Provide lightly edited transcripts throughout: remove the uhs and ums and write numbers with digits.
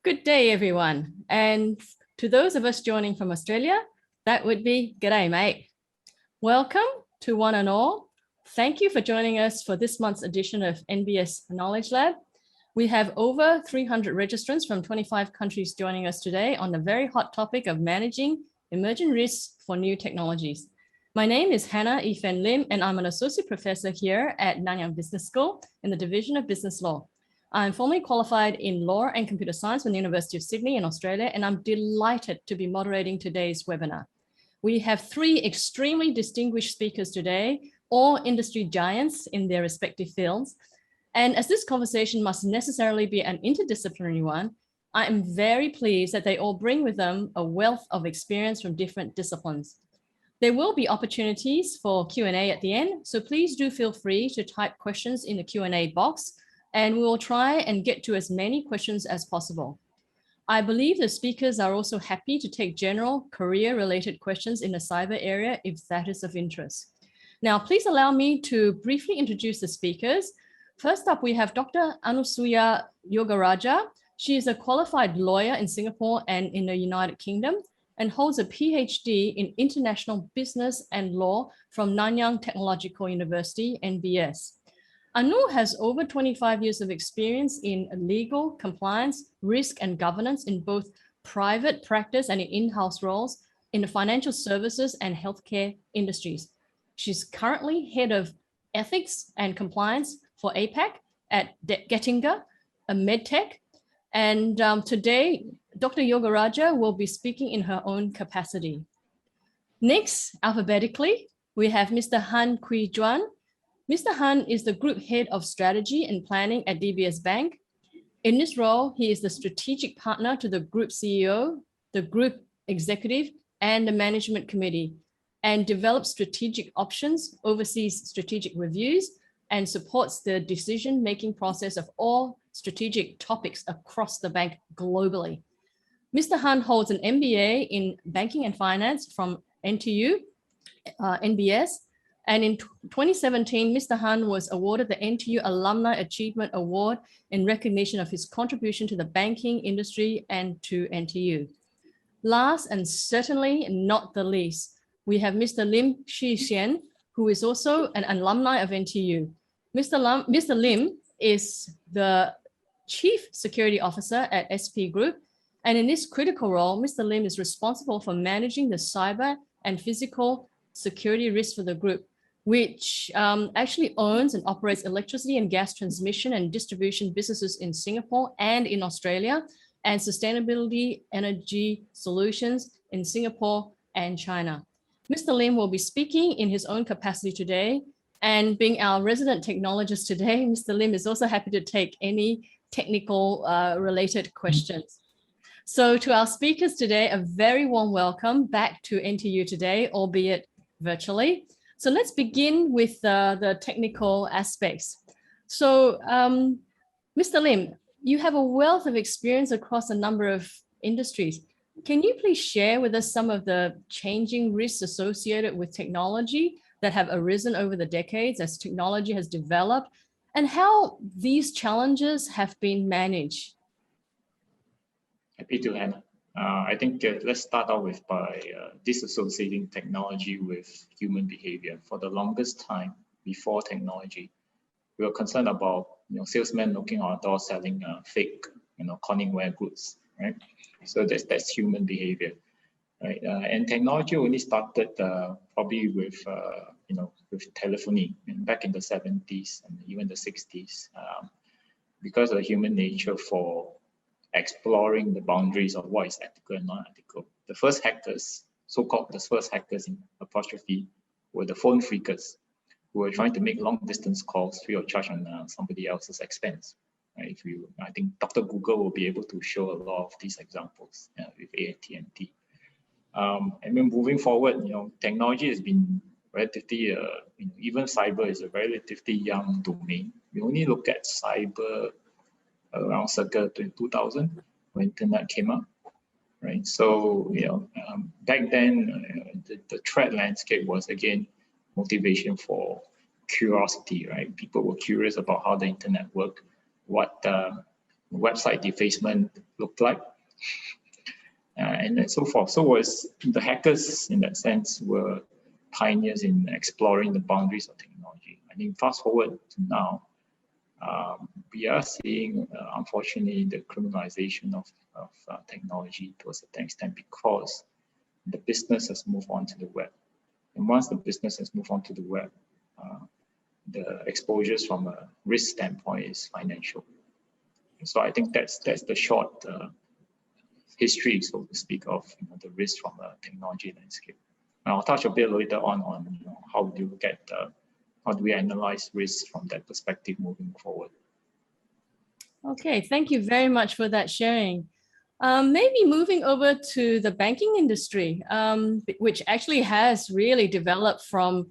Good day, everyone. And to those of us joining from Australia, that would be g'day, mate. Welcome to one and all. Thank you for joining us for this month's edition of NBS Knowledge Lab. We have over 300 registrants from 25 countries joining us today on the very hot topic of managing emerging risks for new technologies. My name is Hannah Yifan Lim, and I'm an associate professor here at Nanyang Business School in the Division of Business Law. I'm formally qualified in law and computer science from the University of Sydney in Australia, and I'm delighted to be moderating today's webinar. We have three extremely distinguished speakers today, all industry giants in their respective fields. And as this conversation must necessarily be an interdisciplinary one, I am very pleased that they all bring with them a wealth of experience from different disciplines. There will be opportunities for Q&A at the end, so please do feel free to type questions in the Q&A box, and we will try and get to as many questions as possible. I believe the speakers are also happy to take general career-related questions in the cyber area if that is of interest. Now, please allow me to briefly introduce the speakers. First up, we have Dr. Anusuya Yogaraja. She is a qualified lawyer in Singapore and in the United Kingdom and holds a PhD in international business and law from Nanyang Technological University, NBS. Anu has over 25 years of experience in legal, compliance, risk, and governance in both private practice and in-house roles in the financial services and healthcare industries. She's currently head of ethics and compliance for APAC at Gettinger, a medtech. And today, Dr. Yogaraja will be speaking in her own capacity. Next, alphabetically, we have Mr. Han Kui Juan. Mr. Han is the Group Head of Strategy and Planning at DBS Bank. In this role, he is the strategic partner to the Group CEO, the Group Executive, and the Management Committee, and develops strategic options, oversees strategic reviews, and supports the decision-making process of all strategic topics across the bank globally. Mr. Han holds an MBA in Banking and Finance from NTU, NBS, and in 2017, Mr. Han was awarded the NTU Alumni Achievement Award in recognition of his contribution to the banking industry and to NTU. Last and certainly not the least, we have Mr. Lim Shi-Xian, who is also an alumni of NTU. Mr. Lim is the Chief Security Officer at SP Group, and in this critical role, Mr. Lim is responsible for managing the cyber and physical security risks for the group, which actually owns and operates electricity and gas transmission and distribution businesses in Singapore and in Australia, and sustainability energy solutions in Singapore and China. Mr. Lim will be speaking in his own capacity today, and being our resident technologist today, Mr. Lim is also happy to take any technical related questions. So to our speakers today, a very warm welcome back to NTU today, albeit virtually. So let's begin with the technical aspects. So Mr. Lim, you have a wealth of experience across a number of industries. Can you please share with us some of the changing risks associated with technology that have arisen over the decades as technology has developed, and how these challenges have been managed? Happy to, Hannah. I think let's start out with by disassociating technology with human behavior. For the longest time before technology, we were concerned about salesmen knocking on our door selling fake Corningware goods, right? So that's human behavior, right? And technology only started probably with with telephony back in the 70s and even the 60s, because of human nature for exploring the boundaries of what is ethical and non-ethical. The first hackers, so-called the first hackers in apostrophe, were the phone phreakers who were trying to make long-distance calls free of charge on somebody else's expense. Right? I think Dr. Google will be able to show a lot of these examples with AT&T. And then moving forward, technology has been relatively, even cyber is a relatively young domain. We only look at cyber around circa 2000 when internet came up, right? So back then the threat landscape was again motivation for curiosity, right? People were curious about how the internet worked, what website defacement looked like, and so forth. So was the hackers, in that sense, were pioneers in exploring the boundaries of technology. I think fast forward to now, we are seeing, unfortunately, the criminalization of technology to a certain extent, because the business has moved on to the web. And once the business has moved on to the web, the exposures from a risk standpoint is financial. So I think that's the short history, so to speak, of the risk from a technology landscape. And I'll touch a bit later on how do you look at how do we analyze risk from that perspective moving forward. Okay, thank you very much for that sharing. Maybe moving over to the banking industry, which actually has really developed from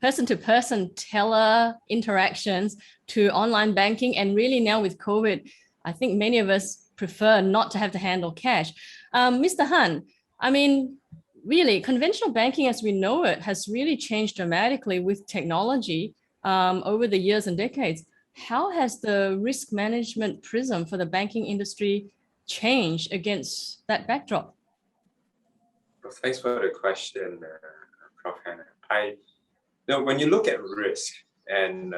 person-to-person teller interactions to online banking. And really now with COVID, I think many of us prefer not to have to handle cash. Mr. Han, I mean, really, conventional banking as we know it has really changed dramatically with technology over the years and decades. How has the risk management prism for the banking industry changed against that backdrop? Well, thanks for the question, Prof. Hannah. When you look at risk and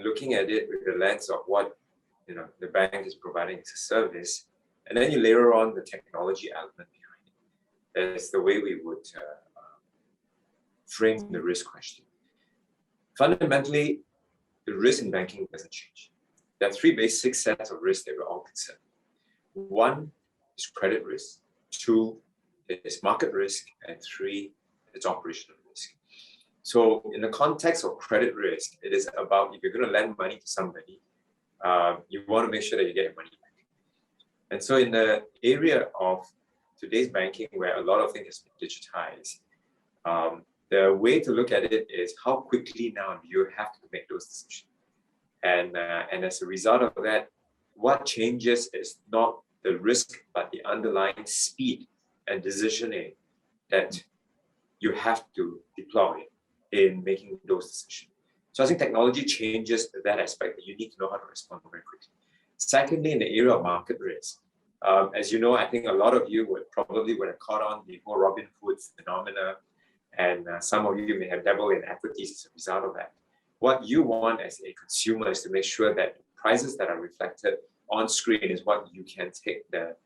looking at it with the lens of what the bank is providing as a service, and then you layer on the technology element behind it, that's the way we would frame the risk question. Fundamentally, the risk in banking doesn't change. There are three basic sets of risks that we're all concerned. One is credit risk, two is market risk, and three is operational risk. So in the context of credit risk, it is about if you're going to lend money to somebody, you want to make sure that you get your money back. And so in the area of today's banking, where a lot of things have been digitized, the way to look at it is how quickly now do you have to make those decisions. And as a result of that, what changes is not the risk, but the underlying speed and decisioning that you have to deploy in making those decisions. So I think technology changes that aspect, that you need to know how to respond very quickly. Secondly, in the area of market risk, as you know, I think a lot of you would have caught on the whole Robin Hood phenomena, and some of you may have dabbled in equities as a result of that. What you want as a consumer is to make sure that prices that are reflected on screen is what you can take the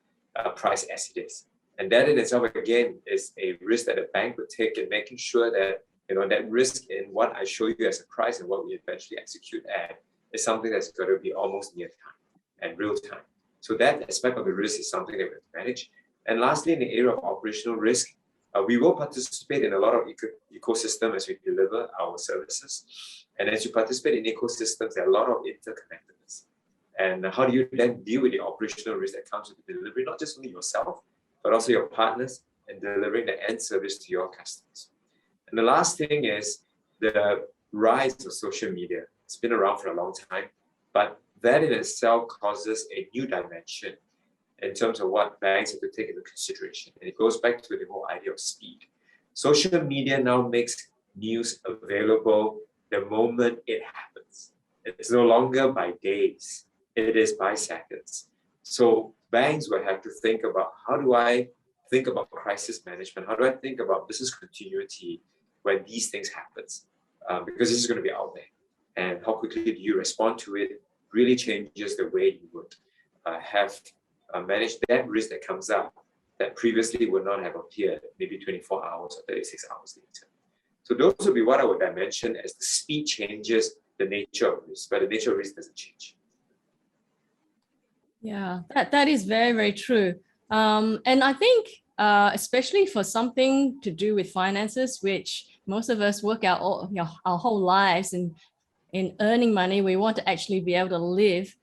price as it is. And that in itself, again, is a risk that a bank would take in making sure that that risk in what I show you as a price and what we eventually execute at is something that's got to be almost near time and real time. So that aspect of the risk is something that we have to manage. And lastly, in the area of operational risk, we will participate in a lot of ecosystem as we deliver our services. And as you participate in ecosystems, there are a lot of interconnectedness. And how do you then deal with the operational risk that comes with the delivery, not just only yourself, but also your partners, and delivering the end service to your customers. And the last thing is the rise of social media. It's been around for a long time, but that in itself causes a new dimension in terms of what banks have to take into consideration. And it goes back to the whole idea of speed. Social media now makes news available the moment it happens. It's no longer by days, it is by seconds. So banks will have to think about, how do I think about crisis management? How do I think about business continuity when these things happen? Because this is going to be out there. And how quickly do you respond to it really changes the way you would have managed that risk that comes up that previously would not have appeared maybe 24 hours or 36 hours later. So those would be what I would mention as the speed changes the nature of risk, but the nature of risk doesn't change. Yeah, that is very, very true. And I think especially for something to do with finances, which most of us work our whole lives in earning money, we want to actually be able to live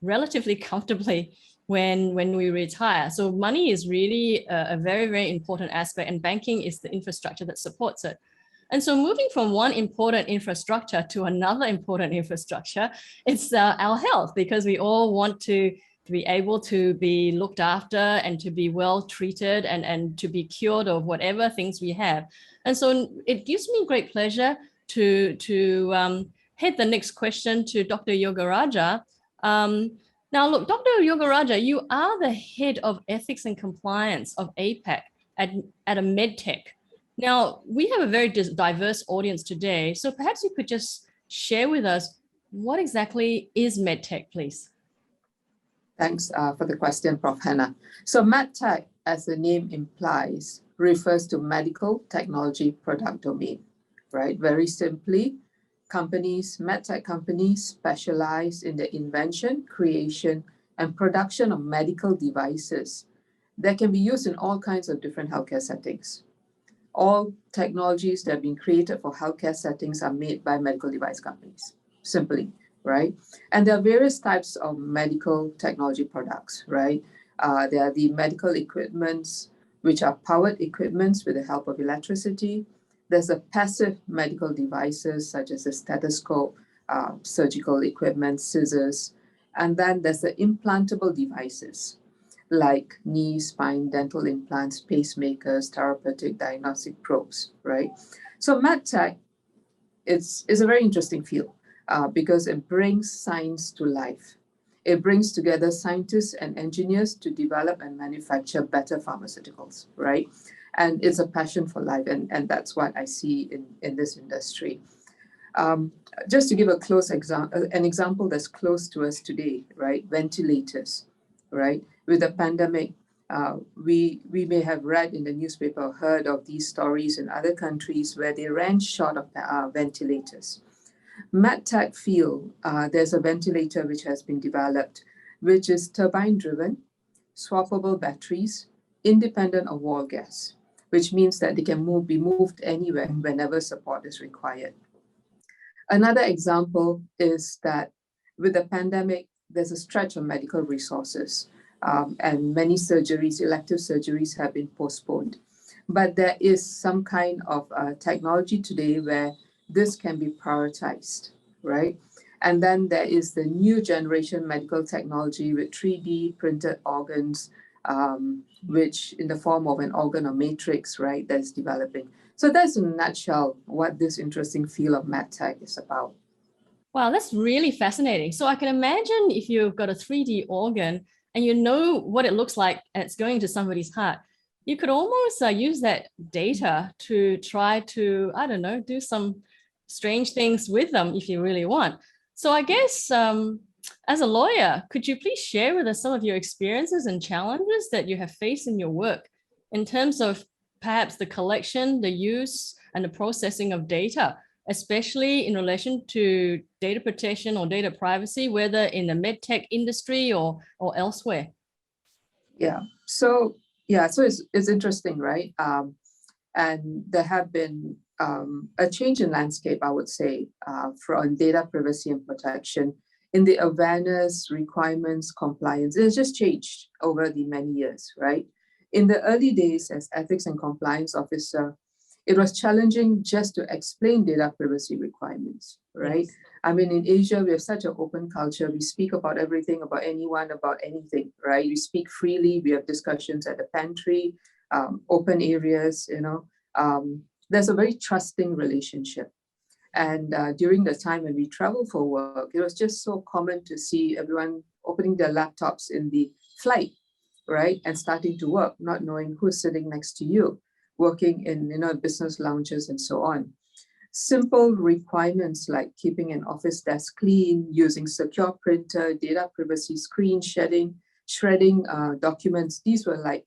relatively comfortably when we retire. So money is really a very, very important aspect, and banking is the infrastructure that supports it. And so moving from one important infrastructure to another important infrastructure, it's our health, because we all want to be able to be looked after and to be well treated and to be cured of whatever things we have. And so it gives me great pleasure to head the next question to Dr. Yogaraja. Now, look, Dr. Yogaraja, you are the head of ethics and compliance of APAC at a medtech. Now, we have a very diverse audience today, so perhaps you could just share with us what exactly is medtech, please. Thanks for the question, Prof. Hannah. So medtech, as the name implies, refers to medical technology product domain, right? Very simply, medtech companies specialize in the invention, creation, and production of medical devices that can be used in all kinds of different healthcare settings. All technologies that have been created for healthcare settings are made by medical device companies, simply, right? And there are various types of medical technology products, right? There are the medical equipments, which are powered equipments with the help of electricity. There's the passive medical devices, such as a stethoscope, surgical equipment, scissors. And then there's the implantable devices, like knee, spine, dental implants, pacemakers, therapeutic diagnostic probes, right? So medtech is a very interesting field because it brings science to life. It brings together scientists and engineers to develop and manufacture better pharmaceuticals, right? And it's a passion for life, and that's what I see in this industry. Just to give an example that's close to us today, right? Ventilators, right? With the pandemic, we may have read in the newspaper or heard of these stories in other countries where they ran short of ventilators. MedTech field, there's a ventilator which has been developed, which is turbine-driven, swappable batteries, independent of wall gas, which means that they can be moved anywhere whenever support is required. Another example is that with the pandemic, there's a stretch of medical resources and many surgeries, elective surgeries have been postponed. But there is some kind of technology today where this can be prioritized, right? And then there is the new generation medical technology with 3D printed organs, which in the form of an organ or matrix, right, that's developing. So that's in a nutshell what this interesting field of medtech is about. Wow, that's really fascinating. So I can imagine if you've got a 3D organ and you know what it looks like and it's going to somebody's heart, you could almost use that data to try to, I don't know, do some strange things with them if you really want. So I guess as a lawyer, could you please share with us some of your experiences and challenges that you have faced in your work in terms of perhaps the collection, the use, and the processing of data, especially in relation to data protection or data privacy, whether in the medtech industry or elsewhere? So it's interesting, right? And there have been a change in landscape, I would say, for data privacy and protection in the awareness, requirements, compliance. It's just changed over the many years, right? In the early days as ethics and compliance officer, it was challenging just to explain data privacy requirements, right? Yes. I mean, in Asia, we have such an open culture. We speak about everything, about anyone, about anything, right? We speak freely. We have discussions at the pantry, open areas, there's a very trusting relationship. And during the time when we travel for work, it was just so common to see everyone opening their laptops in the flight, right? And starting to work, not knowing who's sitting next to you, working in business lounges and so on. Simple requirements like keeping an office desk clean, using secure printer, data privacy, screen shredding documents. These were like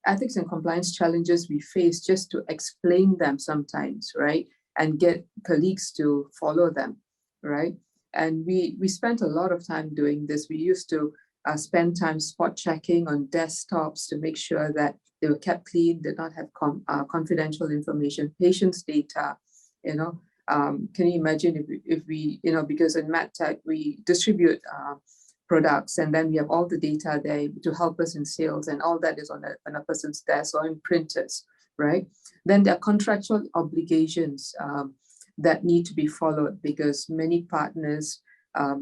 ethics and compliance challenges we face just to explain them sometimes, right? And get colleagues to follow them, right? And we spent a lot of time doing this. We used to spend time spot checking on desktops to make sure that they were kept clean, did not have confidential information, patients' data, Can you imagine if we because in MedTech, we distribute products and then we have all the data there to help us in sales, and all that is on a person's desk or in printers, right? Then there are contractual obligations that need to be followed because many partners,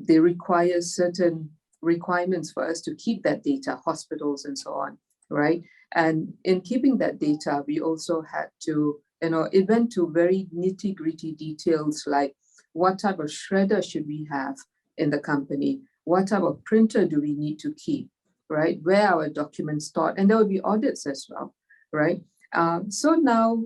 they require certain requirements for us to keep that data, hospitals and so on, right? And in keeping that data, we also had to, it went to very nitty-gritty details like what type of shredder should we have in the company? What type of printer do we need to keep, right? Where are our documents stored? And there will be audits as well, right? So now,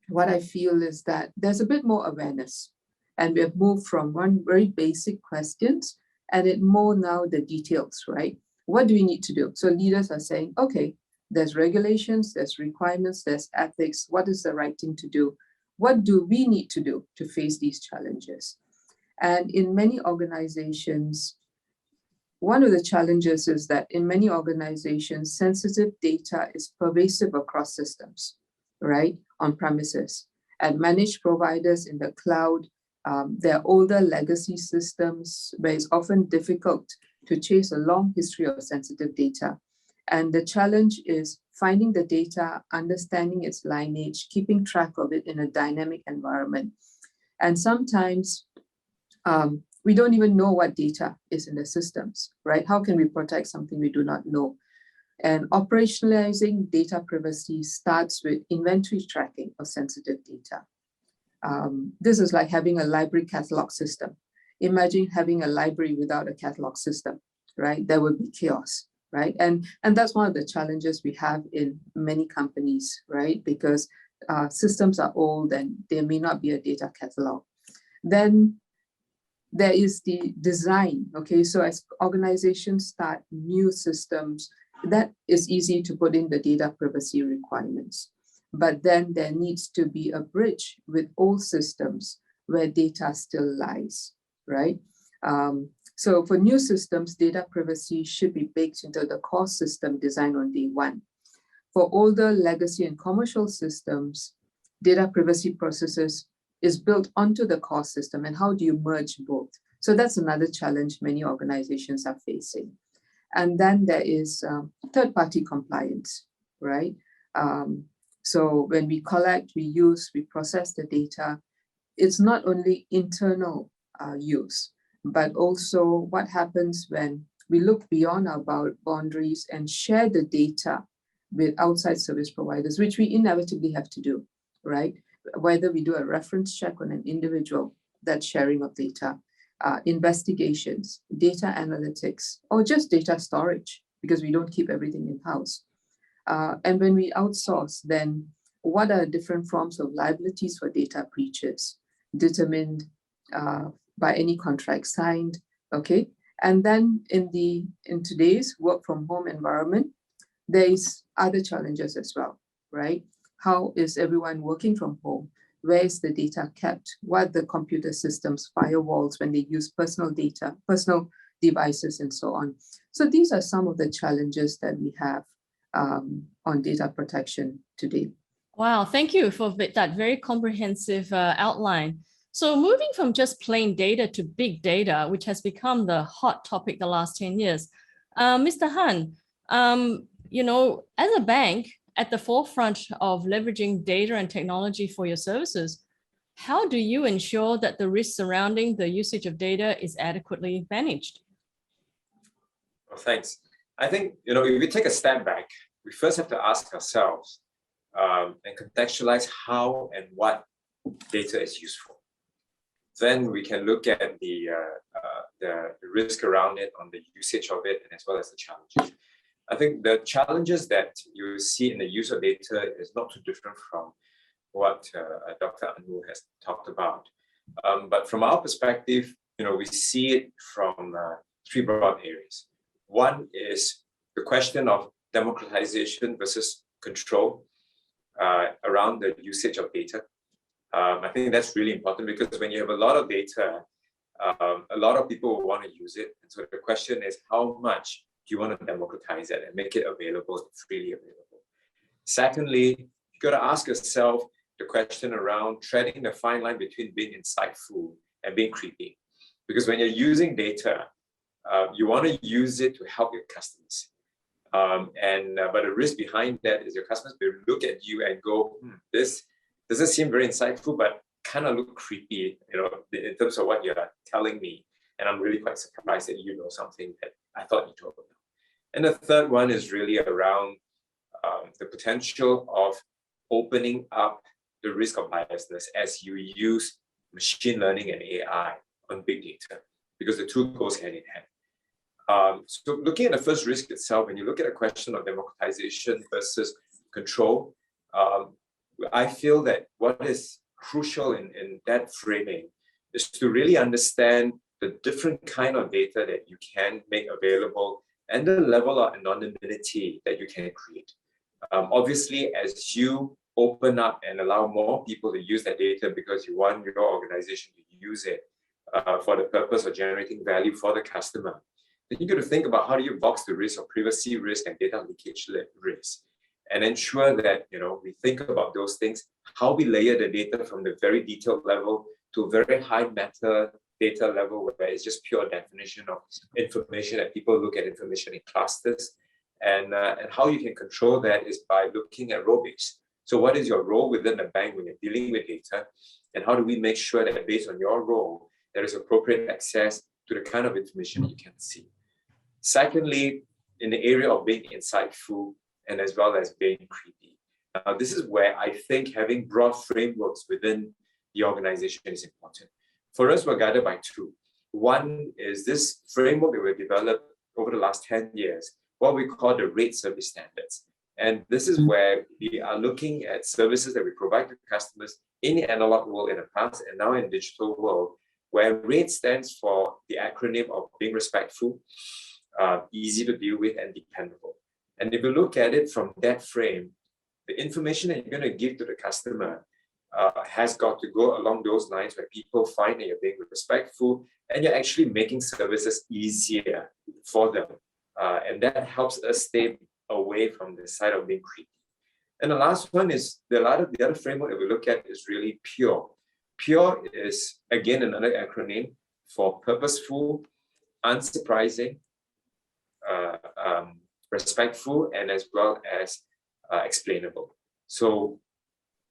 what I feel is that there's a bit more awareness, and we have moved from one very basic questions and it more now the details, right? What do we need to do? So leaders are saying, okay, there's regulations, there's requirements, there's ethics. What is the right thing to do? What do we need to do to face these challenges? And in many organizations, one of the challenges is that in many organizations, sensitive data is pervasive across systems, right? On premises. At managed providers in the cloud, there are older legacy systems where it's often difficult to chase a long history of sensitive data. And the challenge is finding the data, understanding its lineage, keeping track of it in a dynamic environment. And sometimes we don't even know what data is in the systems, right? How can we protect something we do not know? And operationalizing data privacy starts with inventory tracking of sensitive data. This is like having a library catalog system. Imagine having a library without a catalog system, right? There would be chaos, right? And that's one of the challenges we have in many companies, right? Because systems are old and there may not be a data catalog. Then there is the design, okay? So as organizations start new systems, that is easy to put in the data privacy requirements. But then there needs to be a bridge with old systems where data still lies, right? So for new systems, data privacy should be baked into the core system design on day one. For older legacy and commercial systems, data privacy processes is built onto the core system, and how do you merge both? So that's another challenge many organizations are facing. And then there is third-party compliance, right? So when we collect, we use, we process the data, it's not only internal use, but also what happens when we look beyond our boundaries and share the data with outside service providers, which we inevitably have to do, right? Whether we do a reference check on an individual, that sharing of data, investigations, data analytics, or just data storage, because we don't keep everything in-house. And when we outsource, then what are different forms of liabilities for data breaches determined by any contract signed, okay? And then in today's work from home environment, there is other challenges as well, right? How is everyone working from home? Where is the data kept? What are the computer systems, firewalls when they use personal data, personal devices, and so on? So these are some of the challenges that we have on data protection today. Wow, thank you for that very comprehensive outline. So moving from just plain data to big data, which has become the hot topic the last 10 years. Mr. Han, as a bank at the forefront of leveraging data and technology for your services, how do you ensure that the risks surrounding the usage of data is adequately managed? Well, thanks. I think, if we take a step back, we first have to ask ourselves and contextualize how and what data is useful. Then we can look at the risk around it, on the usage of it, and as well as the challenges. I think the challenges that you see in the use of data is not too different from what Dr. Anu has talked about. But from our perspective, we see it from three broad areas. One is the question of democratization versus control around the usage of data. I think that's really important because when you have a lot of data, a lot of people will want to use it. And so the question is, how much do you want to democratize it and make it available, freely available? Secondly, you got to ask yourself the question around treading the fine line between being insightful and being creepy. Because when you're using data, you want to use it to help your customers. But the risk behind that is your customers will look at you and go, this doesn't seem very insightful, but kind of look creepy, in terms of what you're telling me. And I'm really quite surprised that you know something that I thought you told me. And the third one is really around the potential of opening up the risk of biasness as you use machine learning and AI on big data. because the two goes hand in hand. So looking at the first risk itself, when you look at a question of democratization versus control, I feel that what is crucial in that framing is to really understand the different kind of data that you can make available and the level of anonymity that you can create. Obviously, as you open up and allow more people to use that data because you want your organization to use it for the purpose of generating value for the customer, then you got to think about how do you box the risk of privacy risk and data leakage risk, and ensure that we think about those things, how we layer the data from the very detailed level to a very high meta data level where it's just pure definition of information, that people look at information in clusters, and how you can control that is by looking at role-based. So what is your role within the bank when you're dealing with data, and how do we make sure that based on your role, there is appropriate access to the kind of information you can see. Secondly, in the area of being insightful and as well as being creepy. This is where I think having broad frameworks within the organization is important. For us, we're guided by two. One is this framework that we've developed over the last 10 years, what we call the rate service standards. And this is where we are looking at services that we provide to customers in the analog world in the past and now in digital world, where rate stands for the acronym of being respectful, easy to deal with, and dependable. And if you look at it from that frame, the information that you're going to give to the customer has got to go along those lines where people find that you're being respectful and you're actually making services easier for them. And that helps us stay away from the side of being creepy. And the last one is the other framework that we look at is really pure. Pure is, again, another acronym for purposeful, unsurprising, respectful, and as well as explainable. So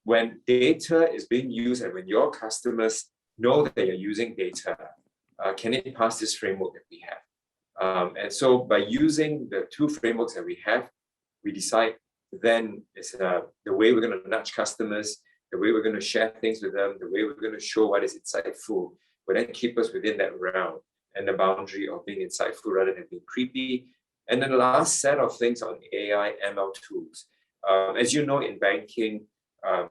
when data is being used and when your customers know that you're using data, can it pass this framework that we have? And so by using the two frameworks that we have, we decide then it's the way we're going to nudge customers, the way we're going to share things with them, the way we're going to show what is insightful, but then keep us within that realm and the boundary of being insightful rather than being creepy. And then the last set of things on AI, ML tools. As you know, in banking,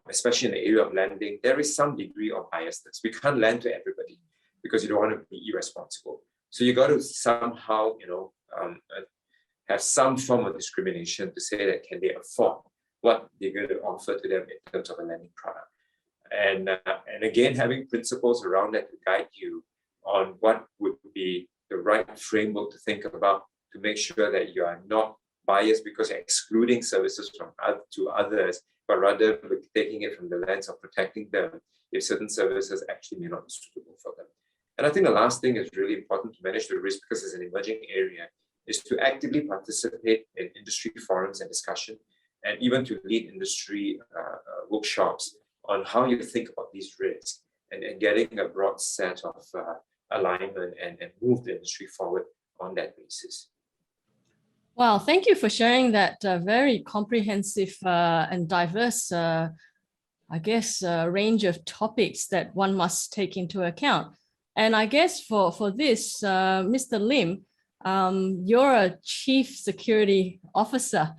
especially in the area of lending, there is some degree of biasness. We can't lend to everybody because you don't want to be irresponsible. So you got to somehow, have some form of discrimination to say that can they afford what they're going to offer to them in terms of a lending product. And again, having principles around that to guide you on what would be the right framework to think about to make sure that you are not biased because you're excluding services to others, but rather taking it from the lens of protecting them if certain services actually may not be suitable for them. And I think the last thing is really important to manage the risk because it's an emerging area, is to actively participate in industry forums and discussion, and even to lead industry workshops on how you think about these risks and getting a broad set of alignment and move the industry forward on that basis. Wow, thank you for sharing that very comprehensive and diverse, range of topics that one must take into account. And I guess for this, Mr. Lim, you're a chief security officer.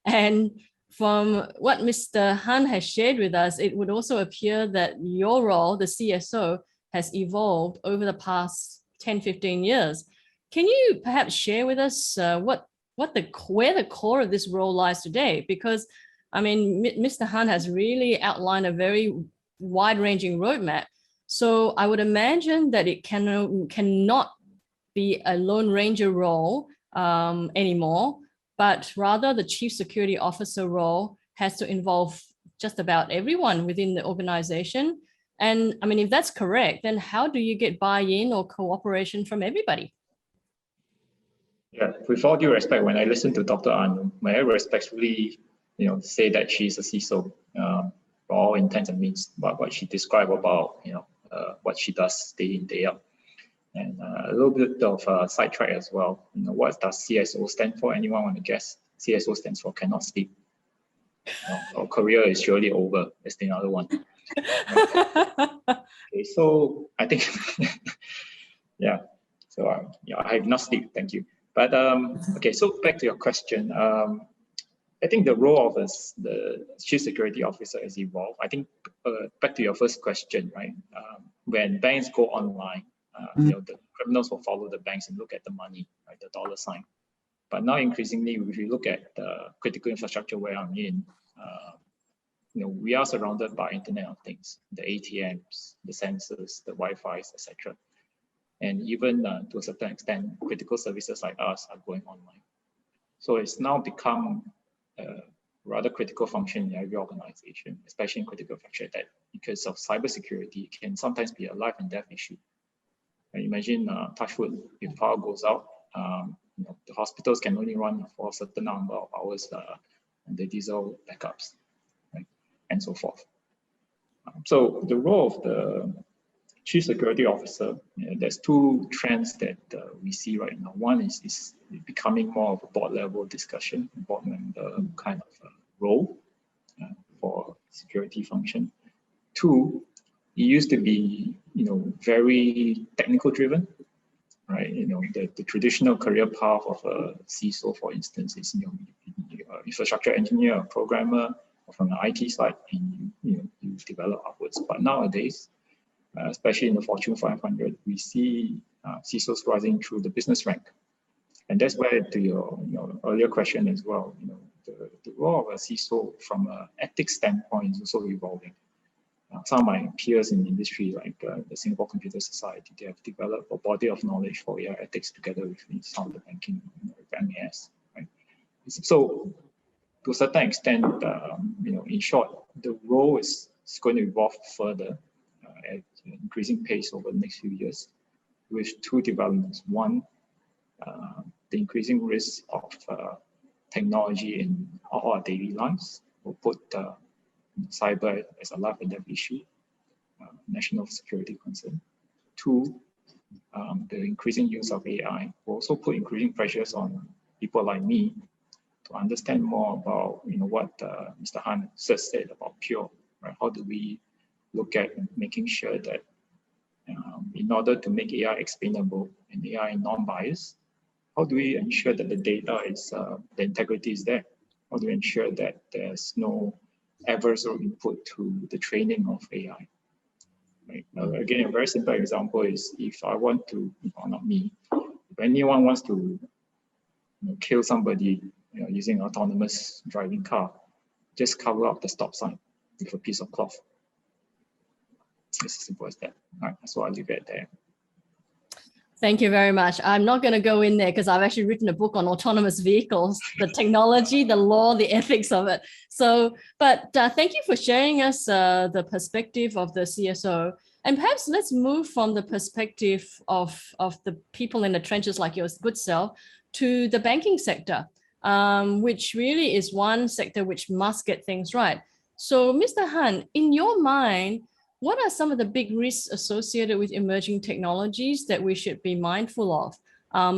And from what Mr. Han has shared with us, it would also appear that your role, the CSO, has evolved over the past 10, 15 years. Can you perhaps share with us where the core of this role lies today? Because, I mean, Mr. Han has really outlined a very wide-ranging roadmap. So I would imagine that it cannot be a Lone Ranger role anymore, but rather the Chief Security Officer role has to involve just about everyone within the organization. And I mean, if that's correct, then how do you get buy-in or cooperation from everybody? Yeah, with all due respect, when I listen to Dr. An, may I respectfully, say that she's a CISO for all intents and means, but what she described about, what she does day in, day out. And a little bit of sidetrack as well. What does CSO stand for? Anyone want to guess? CSO stands for cannot sleep. Our career is surely over. That's the other one. Okay, so I think, yeah. So yeah, I have not sleep. Thank you. But okay, so back to your question. I think the role of the chief security officer has evolved. I think back to your first question, right? When banks go online, the criminals will follow the banks and look at the money, right, the dollar sign. But now increasingly, if you look at the critical infrastructure where I'm in, we are surrounded by Internet of Things, the ATMs, the sensors, the Wi-Fi's, etc. And even to a certain extent, critical services like us are going online. So it's now become a rather critical function in every organization, especially in critical infrastructure, that because of cybersecurity, it can sometimes be a life and death issue. And imagine, touch wood, if power goes out, the hospitals can only run for a certain number of hours and the diesel backups, right, and so forth. So the role of the chief security officer, there's two trends that we see right now. One is becoming more of a board level discussion, board member kind of role for security function. Two, it used to be, very technical driven, right? The traditional career path of a CISO, for instance, is infrastructure engineer, a programmer, or from the IT side, and you develop upwards. But nowadays, especially in the Fortune 500, we see CISOs rising through the business rank. And that's where, to your earlier question as well, the role of a CISO from an ethics standpoint is also evolving. Some of my peers in the industry, like the Singapore Computer Society, they have developed a body of knowledge for AI ethics together with some of the banking, with NBS, right? So to a certain extent, in short, the role is going to evolve further at an increasing pace over the next few years, with two developments. One, the increasing risk of technology in all our daily lives will put cyber as a life and death issue, national security concern. Two, the increasing use of AI will also put increasing pressures on people like me to understand more about what Mr. Han just said about pure, right? How do we look at making sure that in order to make AI explainable and AI non-biased, how do we ensure that the data is, the integrity is there? How do we ensure that there's no adversarial input to the training of AI? Right? Again, a very simple example is if I want to, not me, if anyone wants to kill somebody using an autonomous driving car, just cover up the stop sign with a piece of cloth. It's as simple as that. All right, that's what I'll leave it there. Thank you very much. I'm not going to go in there because I've actually written a book on autonomous vehicles, the technology, the law, the ethics of it. So, but thank you for sharing us the perspective of the CSO. And perhaps let's move from the perspective of the people in the trenches like your good self to the banking sector, which really is one sector which must get things right. So, Mr. Han, in your mind, what are some of the big risks associated with emerging technologies that we should be mindful of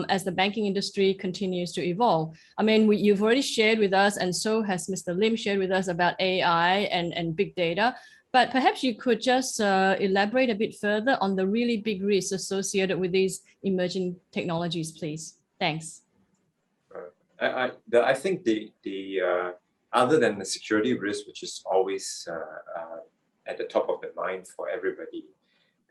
as the banking industry continues to evolve? I mean, you've already shared with us, and so has Mr. Lim shared with us about AI and big data, but perhaps you could just elaborate a bit further on the really big risks associated with these emerging technologies, please. Thanks. I think the other than the security risk, which is always at the top of the mind for everybody,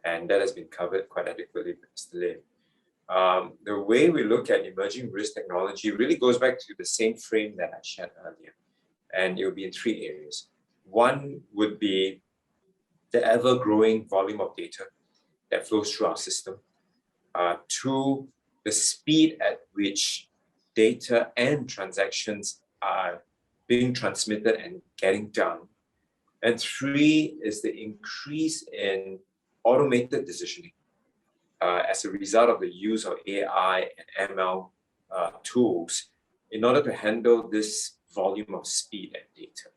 and that has been covered quite adequately by Mr. Lim. The way we look at emerging risk technology really goes back to the same frame that I shared earlier, and it will be in three areas. One would be the ever-growing volume of data that flows through our system. Two, the speed at which data and transactions are being transmitted and getting done. And three is the increase in automated decisioning as a result of the use of AI and ML tools in order to handle this volume of speed and data.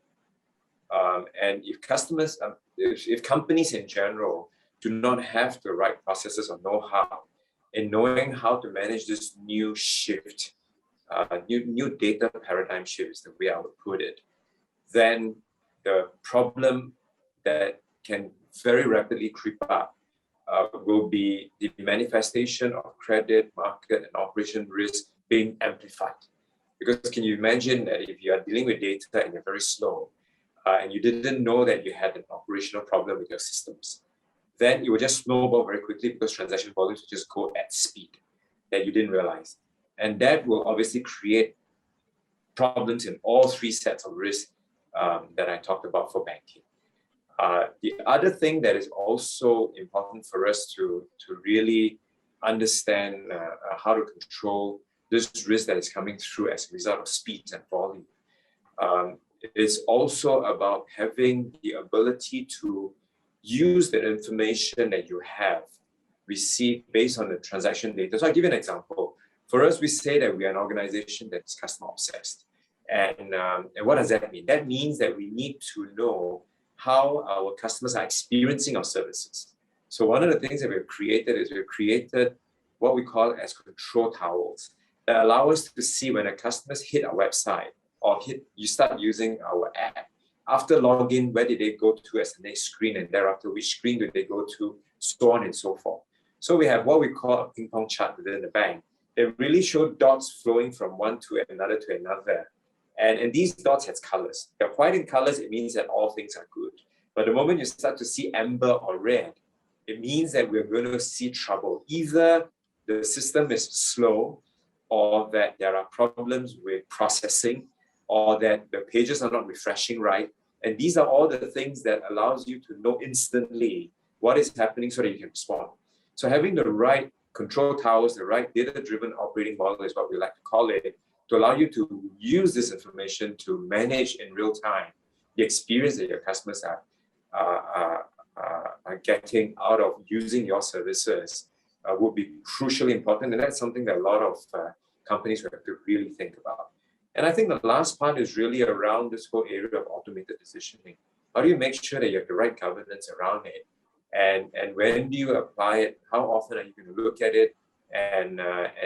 And if customers, if companies in general do not have the right processes or know-how in knowing how to manage this new shift, new data paradigm shift is the way I would put it, then the problem that can very rapidly creep up will be the manifestation of credit, market, and operation risk being amplified. Because can you imagine that if you are dealing with data and you're very slow, and you didn't know that you had an operational problem with your systems, then it will just snowball very quickly because transaction volumes will just go at speed that you didn't realize. And that will obviously create problems in all three sets of risks that I talked about for banking. The other thing that is also important for us to really understand how to control this risk that is coming through as a result of speed and volume is also about having the ability to use the information that you have received based on the transaction data. So I'll give you an example. For us, we say that we are an organization that's customer obsessed. And what does that mean? That means that we need to know how our customers are experiencing our services. So one of the things that we've created is we've created what we call as control towers that allow us to see when a customer's hit our website or you start using our app. After login, where did they go to as the next screen, and thereafter which screen do they go to, so on and so forth. So we have what we call a ping pong chart within the bank. They really show dots flowing from one to another to another. And these dots have colors. They're white in colors, it means that all things are good. But the moment you start to see amber or red, it means that we're going to see trouble. Either the system is slow, or that there are problems with processing, or that the pages are not refreshing right. And these are all the things that allows you to know instantly what is happening so that you can respond. So having the right control towers, the right data-driven operating model is what we like to call it, to allow you to use this information to manage in real time the experience that your customers are getting out of using your services would be crucially important. And that's something that a lot of companies will have to really think about. And I think the last part is really around this whole area of automated decisioning. How do you make sure that you have the right governance around it? And when do you apply it? How often are you going to look at it? And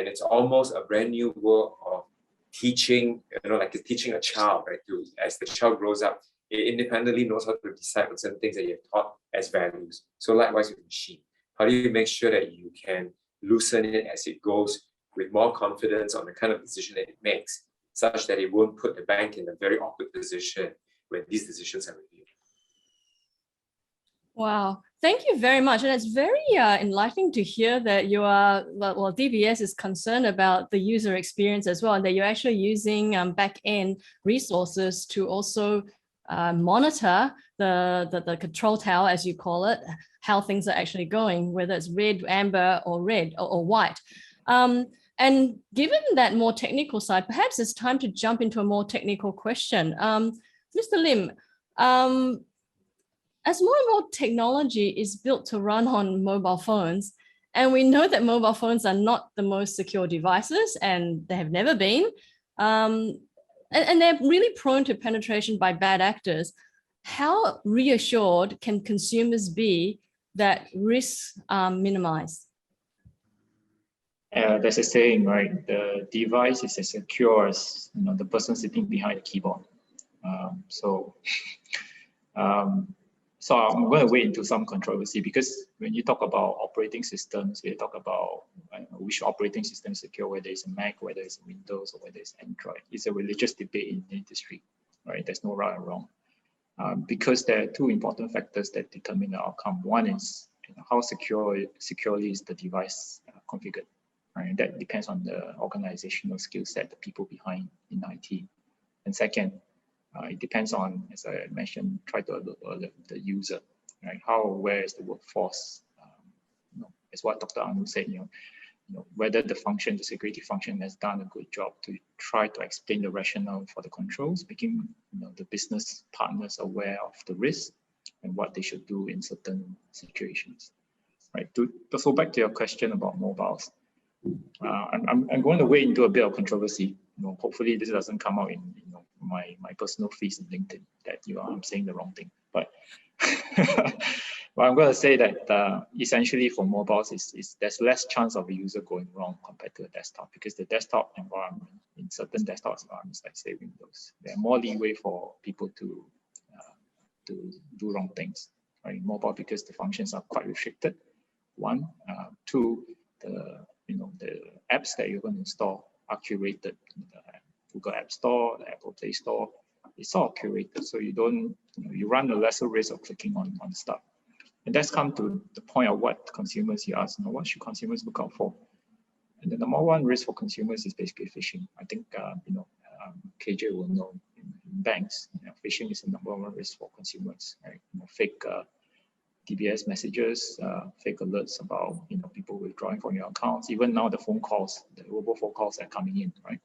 it's almost a brand new world of teaching, like it's teaching a child, right? As the child grows up, it independently knows how to decide on certain things that you've taught as values. So likewise with machine, how do you make sure that you can loosen it as it goes with more confidence on the kind of decision that it makes, such that it won't put the bank in a very awkward position when these decisions are reviewed? Wow, thank you very much. And it's very enlightening to hear that you are, well, DBS is concerned about the user experience as well, and that you're actually using back-end resources to also monitor the control tower, as you call it, how things are actually going, whether it's red, amber, or red or white. And given that more technical side, perhaps it's time to jump into a more technical question. Mr. Lim, as more and more technology is built to run on mobile phones, and we know that mobile phones are not the most secure devices, and they have never been, and they're really prone to penetration by bad actors, how reassured can consumers be that risks are minimized? There's a saying, right? The device is as secure as the person sitting behind the keyboard. So I'm going to wade into some controversy, because when you talk about operating systems, we talk about which operating system is secure, whether it's a Mac, whether it's Windows, or whether it's Android. It's a religious debate in the industry, right? There's no right or wrong, because there are two important factors that determine the outcome. One is how securely is the device configured. Right? That depends on the organizational skill set, the people behind in IT. And second, it depends on, as I mentioned, try to alert the user, right? How aware is the workforce? As what Dr. Anu said, whether the security function has done a good job to try to explain the rationale for the controls, making the business partners aware of the risk and what they should do in certain situations, right? So back to your question about mobiles. I'm going to wade into a bit of controversy. Hopefully this doesn't come out in my personal feeds on LinkedIn that I'm saying the wrong thing. But I'm going to say that essentially for mobiles, there's less chance of a user going wrong compared to a desktop, because the desktop environment, in certain desktop environments, like say Windows, there's more leeway for people to do wrong things. Right? In mobile, because the functions are quite restricted, one. Two, the apps that you're going to install are curated. The Google App Store, the Apple Play Store, it's all curated, so you don't, you run a lesser risk of clicking on stuff. And that's come to the point of what consumers, you ask, what should consumers look out for? And the number one risk for consumers is basically phishing. I think KJ will know in banks, phishing is the number one risk for consumers. Right? Fake DBS messages, fake alerts about people withdrawing from your accounts. Even now, the phone calls, the robo-phone calls are coming in, right?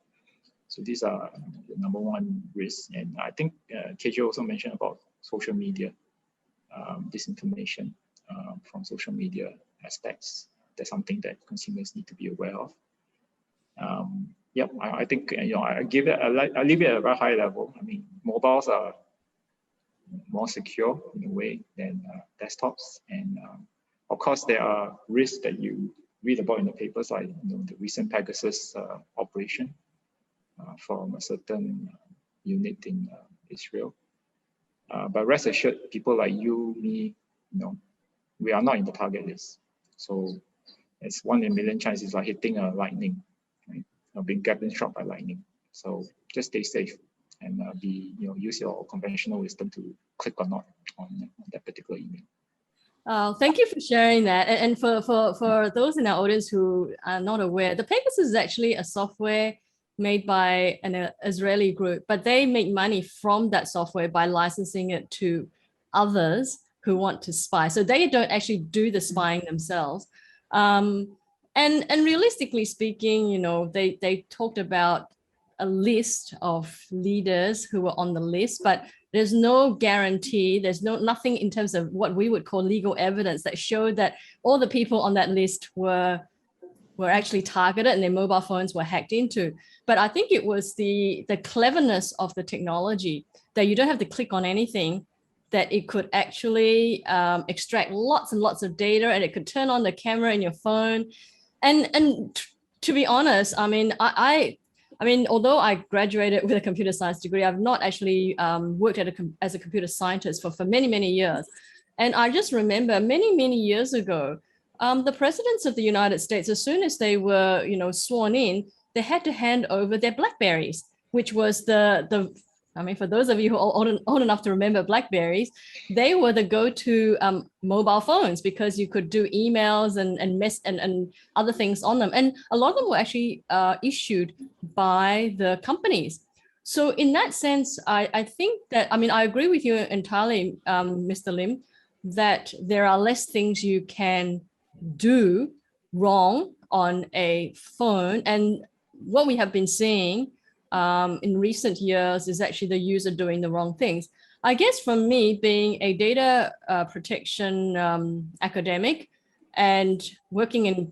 So these are the number one risks. And I think KJ also mentioned about social media, disinformation from social media aspects. That's something that consumers need to be aware of. I think I leave it at a very high level. I mean, mobiles are more secure in a way than desktops, and of course there are risks that you read about in the papers, like the recent Pegasus operation from a certain unit in Israel. But rest assured, people like you, me, we are not in the target list. So it's 1 in a million chances like hitting a lightning, right? Being getting struck by lightning. So just stay safe and use your conventional wisdom to click or not on that particular email. Thank you for sharing that. And for those in our audience who are not aware, the Pegasus is actually a software made by an Israeli group, but they make money from that software by licensing it to others who want to spy. So they don't actually do the spying themselves. And realistically speaking, they talked about a list of leaders who were on the list, but there's no guarantee, there's nothing in terms of what we would call legal evidence that showed that all the people on that list were actually targeted and their mobile phones were hacked into. But I think it was the cleverness of the technology that you don't have to click on anything, that it could actually extract lots and lots of data, and it could turn on the camera in your phone. And to be honest, I mean, although I graduated with a computer science degree, I've not actually worked as a computer scientist for many, many years. And I just remember many, many years ago, the presidents of the United States, as soon as they were, sworn in, they had to hand over their BlackBerries, which was for those of you who are old enough to remember BlackBerries, they were the go-to mobile phones because you could do emails and other things on them. And a lot of them were actually issued by the companies. So in that sense, I think that, I agree with you entirely, Mr. Lim, that there are less things you can do wrong on a phone. And what we have been seeing in recent years is actually the user doing the wrong things. I guess for me, being a data protection academic and working in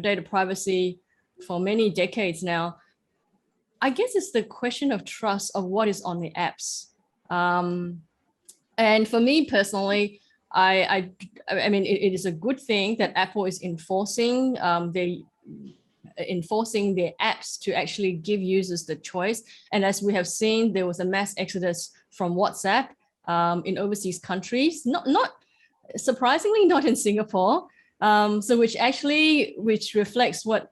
data privacy for many decades now, I guess it's the question of trust of what is on the apps. And for me personally, it is a good thing that Apple is enforcing their apps to actually give users the choice. And as we have seen, there was a mass exodus from WhatsApp in overseas countries, not surprisingly, not in Singapore. Which reflects what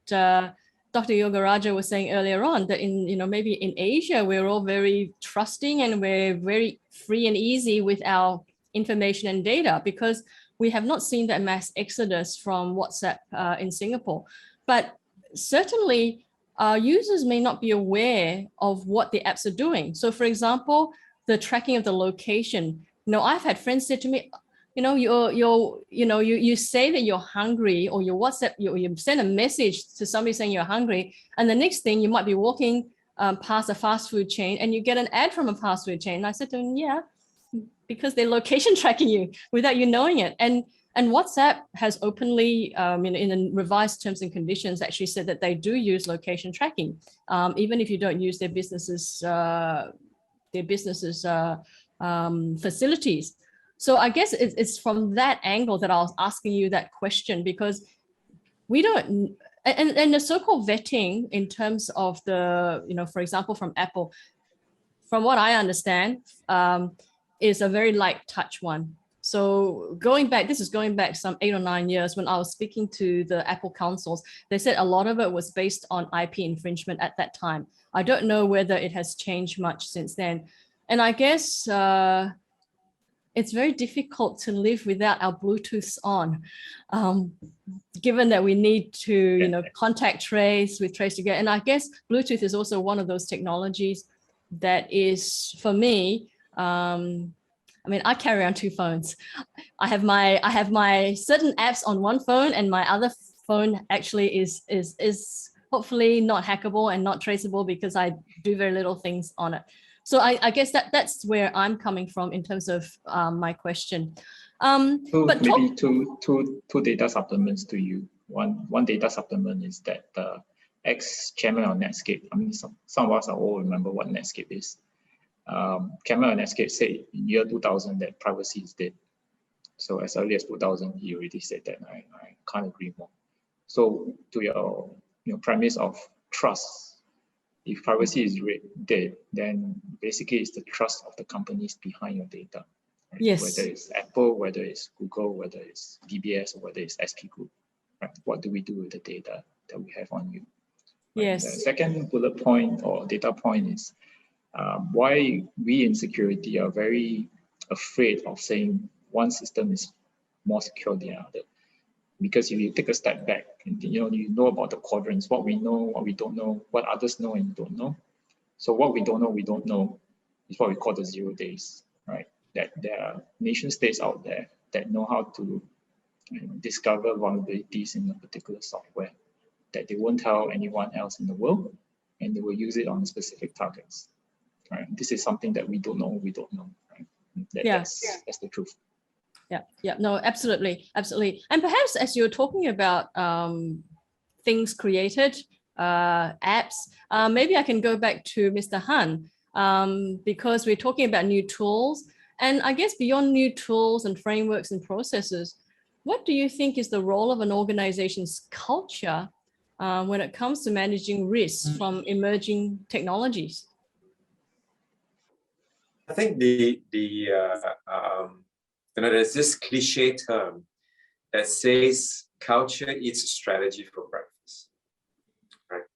Dr. Yogaraja was saying earlier on, that maybe in Asia, we're all very trusting and we're very free and easy with our information and data because we have not seen that mass exodus from WhatsApp in Singapore. But certainly, users may not be aware of what the apps are doing. So for example, the tracking of the location. I've had friends say to me, you say that you're hungry, or your WhatsApp, you send a message to somebody saying you're hungry, and the next thing you might be walking past a fast food chain and you get an ad from a fast food chain. And I said to them, yeah, because they're location tracking you without you knowing it. And WhatsApp has openly, in the revised terms and conditions, actually said that they do use location tracking, even if you don't use their businesses' facilities. So I guess it's from that angle that I was asking you that question, because we don't, and the so-called vetting in terms of the, for example, from Apple, from what I understand, is a very light touch one. So this is going back some 8 or 9 years when I was speaking to the Apple councils. They said a lot of it was based on IP infringement at that time. I don't know whether it has changed much since then. And I guess it's very difficult to live without our Bluetooths on, given that we need to, contact trace with trace together. And I guess Bluetooth is also one of those technologies that is, for me, I carry on 2 phones. I have my certain apps on one phone, and my other phone actually is hopefully not hackable and not traceable because I do very little things on it. So I guess that's where I'm coming from in terms of my question. But maybe two data supplements to you. One data supplement is that the ex-chairman of Netscape, some of us all remember what Netscape is. Chairman of Netscape said in year 2000 that privacy is dead. So as early as 2000, he already said that. I can't agree more. So to your premise of trust, if privacy is dead, then basically it's the trust of the companies behind your data. Right? Yes. Whether it's Apple, whether it's Google, whether it's DBS, or whether it's SP Group. Right? What do we do with the data that we have on you? Right? Yes. The second bullet point or data point is why we in security are very afraid of saying one system is more secure than the other. Because if you take a step back, you know about the quadrants, what we know, what we don't know, what others know and don't know. So what we don't know is what we call the 0 days, right? That there are nation states out there that know how to discover vulnerabilities in a particular software that they won't tell anyone else in the world, and they will use it on specific targets. Right? This is something that we don't know, right? That's the truth. Yeah, no, absolutely. And perhaps as you're talking about things created, apps, maybe I can go back to Mr. Han, because we're talking about new tools. And I guess beyond new tools and frameworks and processes, what do you think is the role of an organization's culture when it comes to managing risks from emerging technologies? I think there's this cliche term that says culture eats strategy for breakfast, right?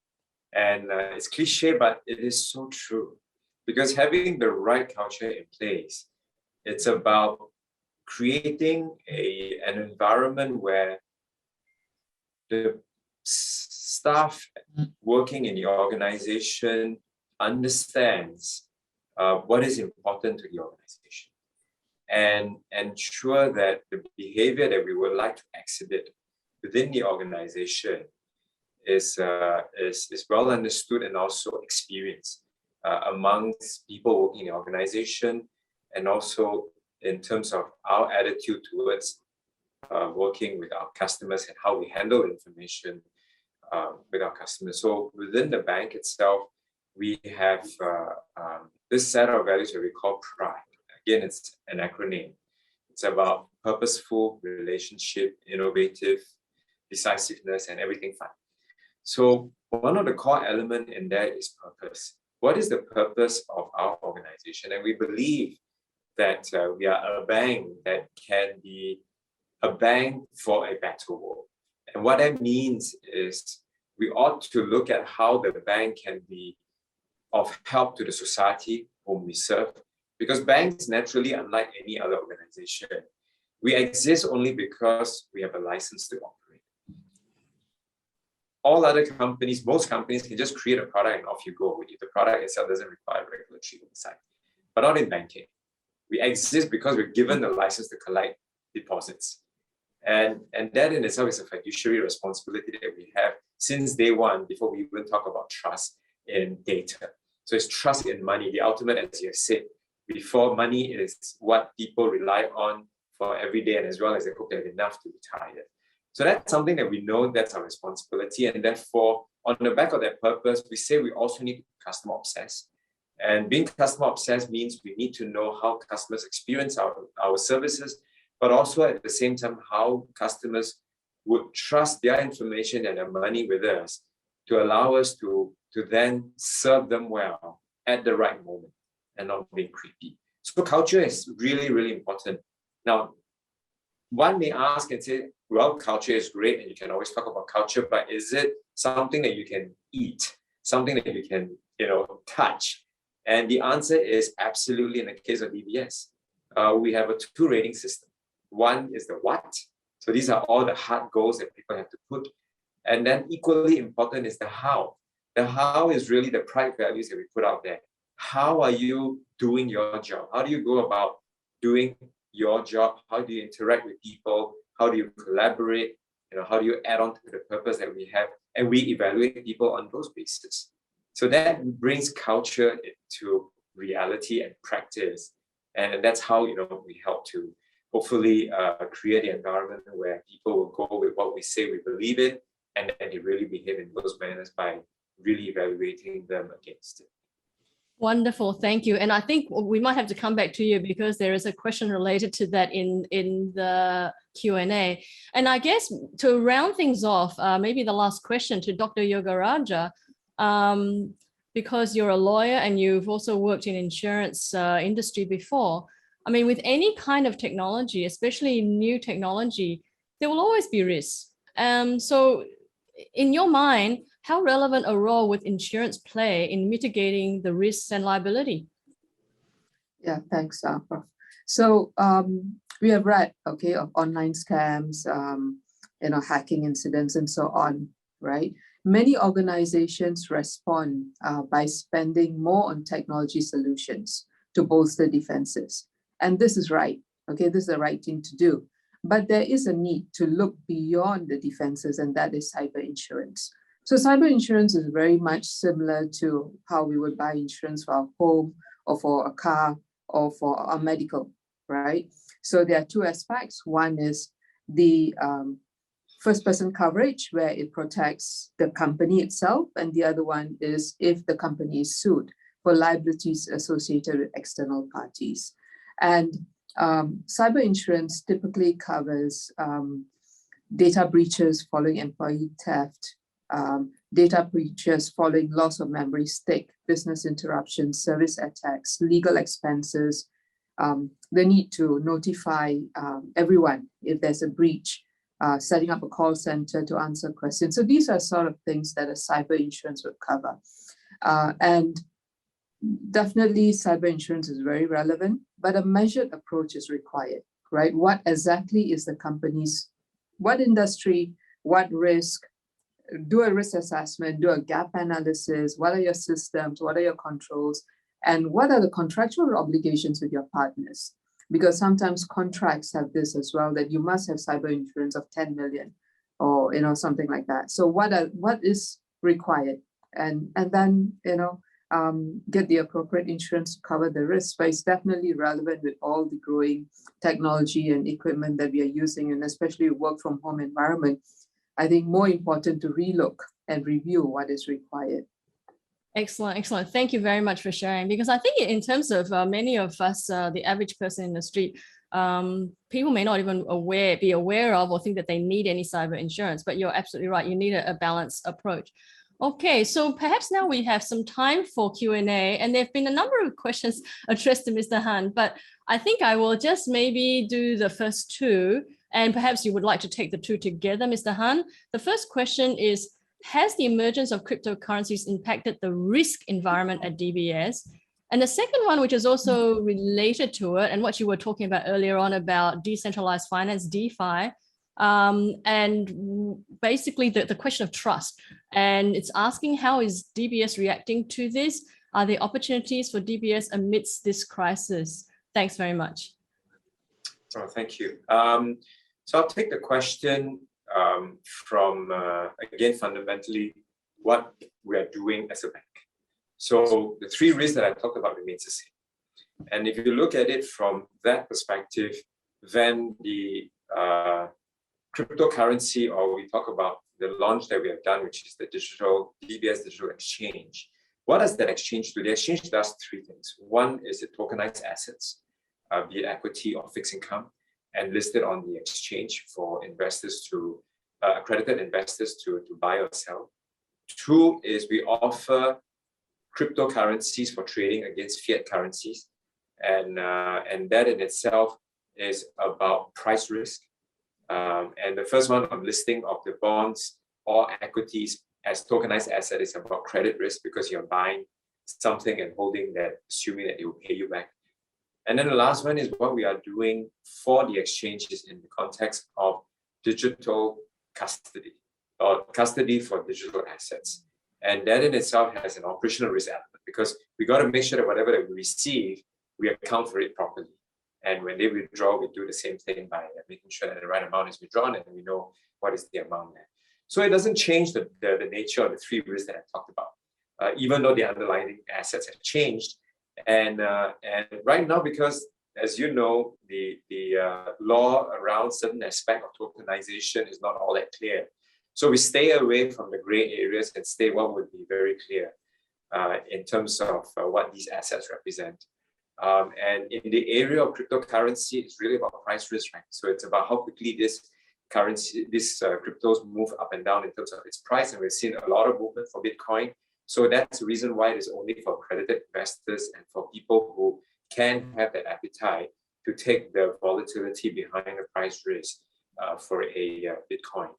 And it's cliche, but it is so true, because having the right culture in place, it's about creating an environment where the staff working in the organization understands what is important to the organization, and ensure that the behavior that we would like to exhibit within the organization is well understood and also experienced amongst people working in the organization, and also in terms of our attitude towards working with our customers and how we handle information with our customers. So within the bank itself, we have this set of values that we call PRIDE. Again, it's an acronym. It's about purposeful, relationship, innovative, decisiveness, and everything fun. So one of the core elements in that is purpose. What is the purpose of our organization? And we believe that we are a bank that can be a bank for a better world. And what that means is we ought to look at how the bank can be of help to the society whom we serve. Because banks, naturally, unlike any other organization, we exist only because we have a license to operate. All other companies, most companies can just create a product and off you go. If the product itself doesn't require regulatory oversight. But not in banking. We exist because we're given the license to collect deposits. And that in itself is a fiduciary responsibility that we have since day one, before we even talk about trust in data. So it's trust in money. The ultimate, as you have said before, money is what people rely on for every day, and as well as they hope they have enough to retire. So that's something that we know that's our responsibility. And therefore, on the back of that purpose, we say we also need to be customer obsessed. And being customer obsessed means we need to know how customers experience our services, but also at the same time, how customers would trust their information and their money with us to allow us to then serve them well at the right moment and not being creepy. So culture is really, really important. Now, one may ask and say, well, culture is great and you can always talk about culture, but is it something that you can eat, something that you can, touch? And the answer is absolutely in the case of DBS. We have a 2 rating system. One is the what. So these are all the hard goals that people have to put. And then equally important is the how. The how is really the pride values that we put out there. How are you doing your job? How do you go about doing your job? How do you interact with people? How do you collaborate? How do you add on to the purpose that we have? And we evaluate people on those bases. So that brings culture into reality and practice. And that's how, we help to hopefully create the environment where people will go with what we say we believe in, and then they really behave in those manners by really evaluating them against it. Wonderful, thank you. And I think we might have to come back to you because there is a question related to that in the Q&A. And I guess to round things off, maybe the last question to Dr. Yogaraja, because you're a lawyer and you've also worked in insurance industry before. I mean, with any kind of technology, especially new technology, there will always be risks. So in your mind, how relevant a role would insurance play in mitigating the risks and liability? Yeah, thanks, Prof. So we have read, of online scams, hacking incidents and so on, right? Many organizations respond by spending more on technology solutions to bolster defenses. And this is right, this is the right thing to do. But there is a need to look beyond the defenses, and that is cyber insurance. So cyber insurance is very much similar to how we would buy insurance for our home or for a car or for our medical, right? So there are 2 aspects. One is the first-person coverage, where it protects the company itself, and the other one is if the company is sued for liabilities associated with external parties. And cyber insurance typically covers data breaches following employee theft, data breaches following loss of memory stick, business interruptions, service attacks, legal expenses, the need to notify everyone if there's a breach, setting up a call center to answer questions. So these are sort of things that a cyber insurance would cover. And definitely cyber insurance is very relevant, but a measured approach is required, right? What exactly is the company's, what industry, what risk? Do a risk assessment, do a gap analysis. What are your systems? What are your controls? And what are the contractual obligations with your partners? Because sometimes contracts have this as well, that you must have cyber insurance of 10 million or, something like that. So what is required? And then, get the appropriate insurance to cover the risk. But it's definitely relevant with all the growing technology and equipment that we are using, and especially work from home environment. I think more important to relook and review what is required. Excellent, excellent. Thank you very much for sharing, because I think in terms of many of us, the average person in the street, people may not even be aware of or think that they need any cyber insurance, but you're absolutely right. You need a balanced approach. Okay, so perhaps now we have some time for Q&A, and there have been a number of questions addressed to Mr. Han, but I think I will just maybe do the first 2, and perhaps you would like to take the 2 together, Mr. Han. The first question is, has the emergence of cryptocurrencies impacted the risk environment at DBS? And the second one, which is also related to it, and what you were talking about earlier on about decentralized finance, DeFi, and basically the question of trust. And it's asking, how is DBS reacting to this? Are there opportunities for DBS amidst this crisis? Thanks very much. Oh, thank you. So I'll take the question from, again, fundamentally, what we are doing as a bank. So the 3 risks that I talked about remains the same. And if you look at it from that perspective, then the cryptocurrency, or we talk about the launch that we have done, which is the DBS Digital Exchange. What does that exchange do? The exchange does 3 things. One is it tokenized assets, be it equity or fixed income, and listed on the exchange for investors to, accredited investors to buy or sell. 2 is we offer cryptocurrencies for trading against fiat currencies. And that in itself is about price risk. And the first one on listing of the bonds or equities as tokenized asset is about credit risk, because you're buying something and holding that, assuming that it will pay you back. And then the last one is what we are doing for the exchanges in the context of digital custody, or custody for digital assets. And that in itself has an operational risk element, because we got to make sure that whatever that we receive, we account for it properly. And when they withdraw, we do the same thing by making sure that the right amount is withdrawn and we know what is the amount there. So it doesn't change the nature of the three risks that I talked about, even though the underlying assets have changed. And right now, because as you know, the law around certain aspect of tokenization is not all that clear. So we stay away from the gray areas and stay what would be very clear in terms of what these assets represent. And in the area of cryptocurrency, it's really about price risk, right? So it's about how quickly this currency, these cryptos move up and down in terms of its price. And we've seen a lot of movement for Bitcoin. So that's the reason why it is only for accredited investors and for people who can have that appetite to take the volatility behind the price risk for a Bitcoin.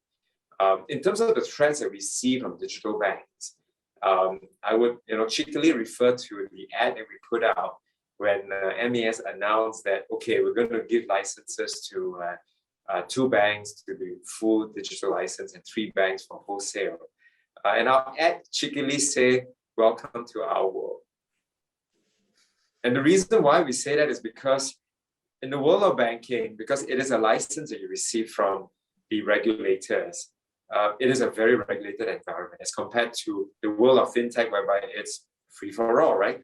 In terms of the threats that we see from digital banks, I would cheekily refer to the ad that we put out when NBS announced that, okay, we're going to give licenses to 2 banks to do full digital license and 3 banks for wholesale. And our ad cheekily say, welcome to our world. And the reason why we say that is because in the world of banking, because it is a license that you receive from the regulators, it is a very regulated environment as compared to the world of fintech, whereby it's free for all, right?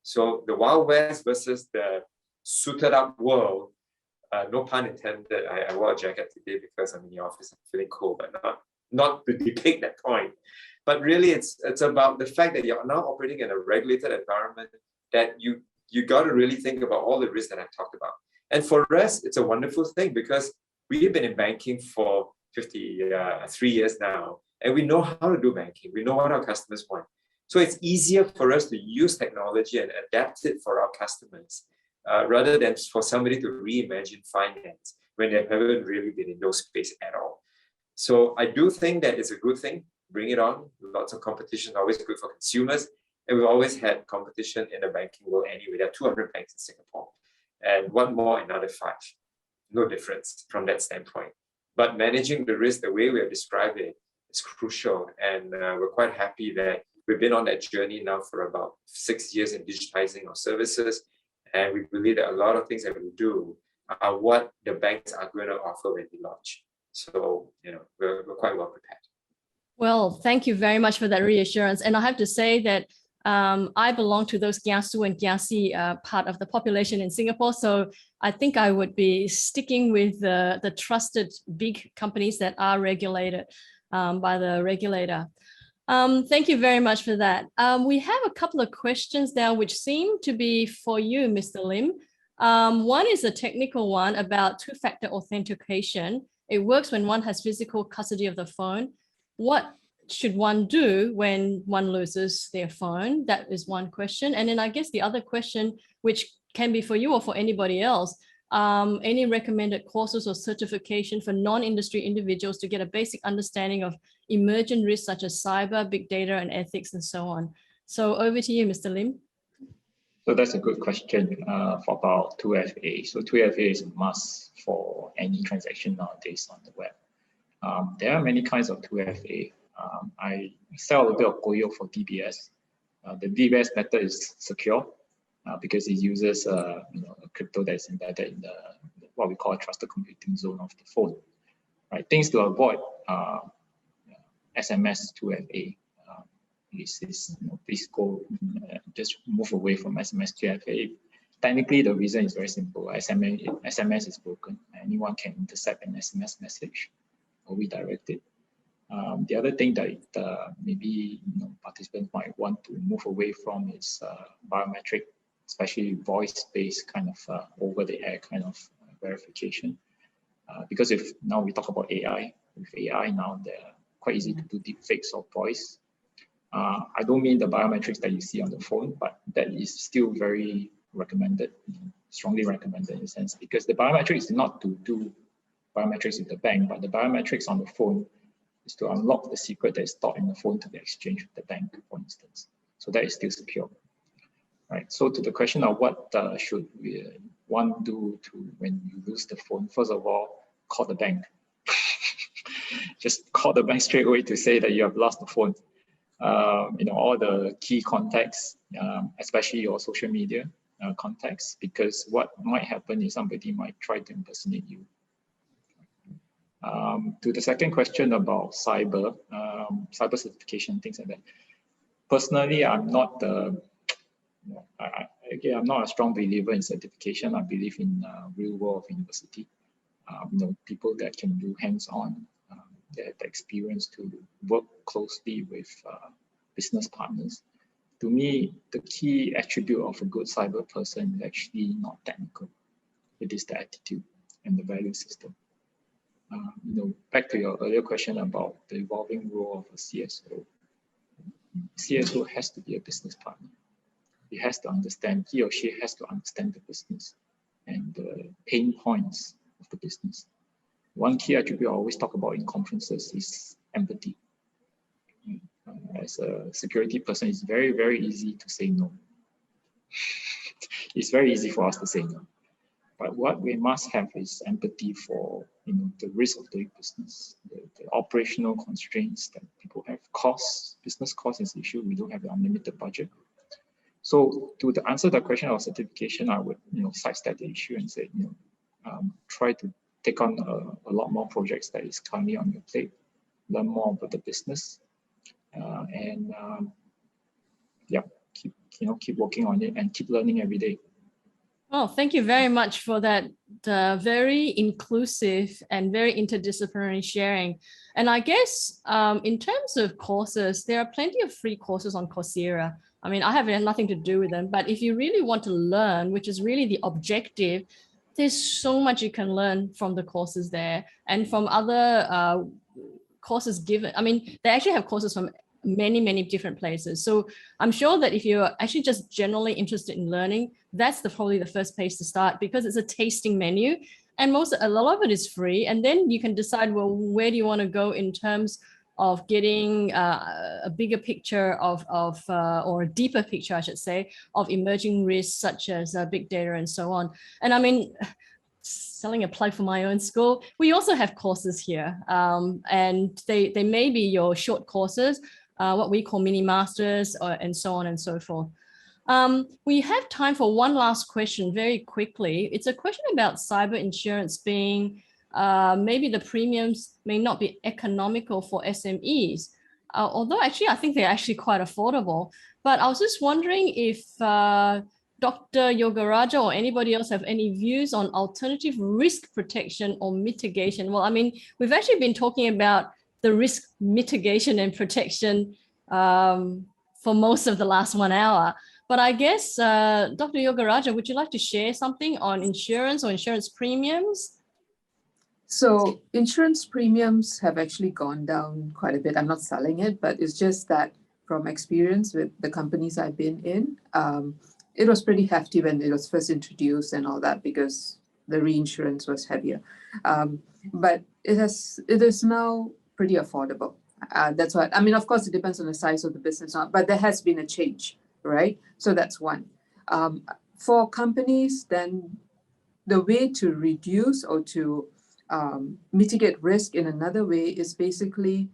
So the Wild West versus the suited up world, no pun intended. I wore a jacket today because I'm in the office, I'm feeling cold, but not to depict that point. But really, it's about the fact that you're now operating in a regulated environment that you got to really think about all the risks that I've talked about. And for us, it's a wonderful thing because we've been in banking for 53 years now, and we know how to do banking. We know what our customers want. So it's easier for us to use technology and adapt it for our customers rather than for somebody to reimagine finance when they haven't really been in those space at all. So I do think that it's a good thing. Bring it on. Lots of competition is always good for consumers. And we've always had competition in the banking world anyway. There are 200 banks in Singapore. And one more, another 5. No difference from that standpoint. But managing the risk the way we have described it is crucial. And we're quite happy that we've been on that journey now for about 6 years in digitizing our services. And we believe that a lot of things that we do are what the banks are going to offer when they launch. So, we're quite well prepared. Well, thank you very much for that reassurance. And I have to say that I belong to those Kiasu and Kiasi part of the population in Singapore. So I think I would be sticking with the trusted big companies that are regulated by the regulator. Thank you very much for that. We have a couple of questions now, which seem to be for you, Mr. Lim. One is a technical one about two-factor authentication. It works when one has physical custody of the phone. What should one do when one loses their phone? That is one question. And then I guess the other question, which can be for you or for anybody else, any recommended courses or certification for non-industry individuals to get a basic understanding of emergent risks such as cyber, big data, and ethics, and so on. So over to you, Mr. Lim. So that's a good question for about 2FA. So 2FA is a must for any transaction nowadays on the web. There are many kinds of 2FA. I sell a bit of Goyo for DBS. The DBS method is secure because it uses a crypto that is embedded in what we call a trusted computing zone of the phone. Right? Things to avoid SMS 2FA. Please go just move away from SMS 2FA. Technically, the reason is very simple. SMS is broken. Anyone can intercept an SMS message or redirect it. The other thing that maybe participants might want to move away from is biometric, especially voice-based kind of over-the-air kind of verification. Because if now we talk about AI, with AI now they're quite easy to do deep fakes of voice. I don't mean the biometrics that you see on the phone, but that is still very recommended, strongly recommended in a sense, because the biometrics is not to do biometrics with the bank, but the biometrics on the phone is to unlock the secret that is stored in the phone to be exchanged with the bank, for instance. So that is still secure. Right. So to the question of what should one do to when you lose the phone, first of all, call the bank. Just call the bank straight away to say that you have lost the phone. All the key contacts, especially your social media contacts, because what might happen is somebody might try to impersonate you. To the second question about cyber certification, things like that. Personally, I'm not I'm not a strong believer in certification. I believe in real world of university. People that can do hands-on, that have the experience to work closely with business partners. To me, the key attribute of a good cyber person is actually not technical. It is the attitude and the value system. Back to your earlier question about the evolving role of a CSO. CSO has to be a business partner. He or she has to understand the business and the pain points of the business. One key attribute I always talk about in conferences is empathy. As a security person, it's very, very easy to say no. It's very easy for us to say no. But what we must have is empathy for the risk of doing business, the operational constraints that people have. Costs, business cost is an issue. We don't have an unlimited budget. So to answer the question of certification, I would sidestep the issue and say try to take on a lot more projects that is currently on your plate, learn more about the business, and keep working on it and keep learning every day. Oh, thank you very much for that very inclusive and very interdisciplinary sharing. And I guess in terms of courses, there are plenty of free courses on Coursera. I mean, I have nothing to do with them, but if you really want to learn, which is really the objective, there's so much you can learn from the courses there and from other courses given. I mean, they actually have courses from many, many different places. So I'm sure that if you're actually just generally interested in learning, that's probably the first place to start, because it's a tasting menu and a lot of it is free. And then you can decide, well, where do you want to go in terms of getting a bigger picture or a deeper picture, I should say, of emerging risks such as big data and so on. And I mean, selling a plug for my own school, we also have courses here, and they may be your short courses, what we call mini masters, and so on and so forth. We have time for one last question very quickly. It's a question about cyber insurance being maybe the premiums may not be economical for SMEs, although actually I think they're actually quite affordable. But I was just wondering if Dr. Yogaraja or anybody else have any views on alternative risk protection or mitigation. Well, I mean, we've actually been talking about the risk mitigation and protection for most of the last 1 hour. But I guess, Dr. Yogaraja, would you like to share something on insurance or insurance premiums? So insurance premiums have actually gone down quite a bit. I'm not selling it, but it's just that from experience with the companies I've been in, it was pretty hefty when it was first introduced and all that, because the reinsurance was heavier. But it is now pretty affordable. That's what, I mean, of course, it depends on the size of the business, but there has been a change, right? So that's one. For companies, then the way to reduce or to mitigate risk in another way is basically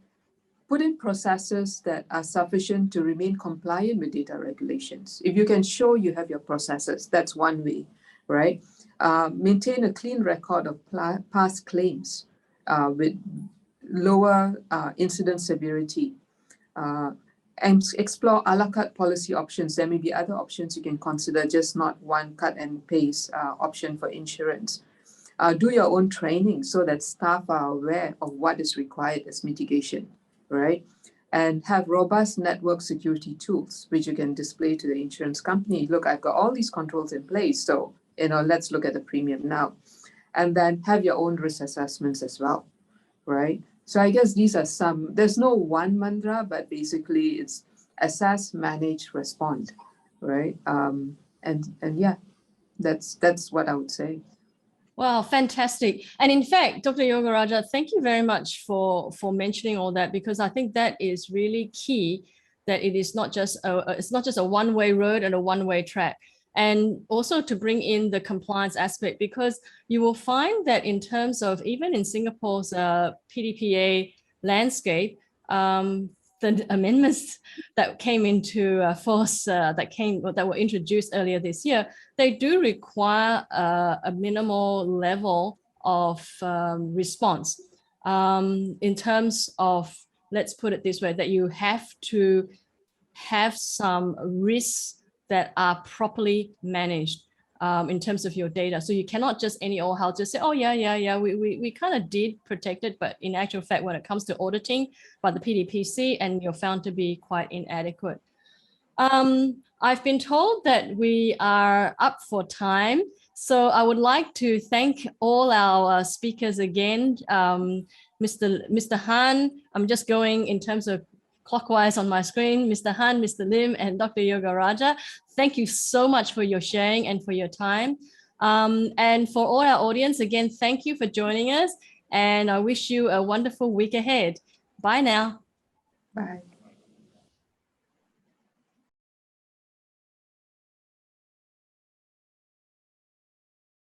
put in processes that are sufficient to remain compliant with data regulations. If you can show you have your processes, that's one way, right? Maintain a clean record of past claims with lower incident severity. And explore a la carte policy options. There may be other options you can consider, just not one cut and paste option for insurance. Do your own training so that staff are aware of what is required as mitigation, right? And have robust network security tools, which you can display to the insurance company. Look, I've got all these controls in place, so let's look at the premium now. And then have your own risk assessments as well, right? So I guess these are some, there's no one mantra, but basically it's assess, manage, respond, right? And yeah, that's what I would say. Wow, fantastic. And in fact, Dr. Yogaraja, thank you very much for mentioning all that, because I think that is really key, that it is not just it's not just a one-way road and a one-way track. And also to bring in the compliance aspect, because you will find that in terms of even in Singapore's PDPA landscape, the amendments that came into force that were introduced earlier this year, they do require a minimal level of response in terms of, let's put it this way, that you have to have some risks that are properly managed in terms of your data. So you cannot just any old how just say, oh yeah, we kind of did protect it, but in actual fact, when it comes to auditing by the PDPC, and you're found to be quite inadequate. I've been told that we are up for time, so I would like to thank all our speakers again. Mr. Han, I'm just going in terms of clockwise on my screen, Mr. Han, Mr. Lim, and Dr. Yogaraja. Thank you so much for your sharing and for your time. And for all our audience, again, thank you for joining us, and I wish you a wonderful week ahead. Bye now. Bye.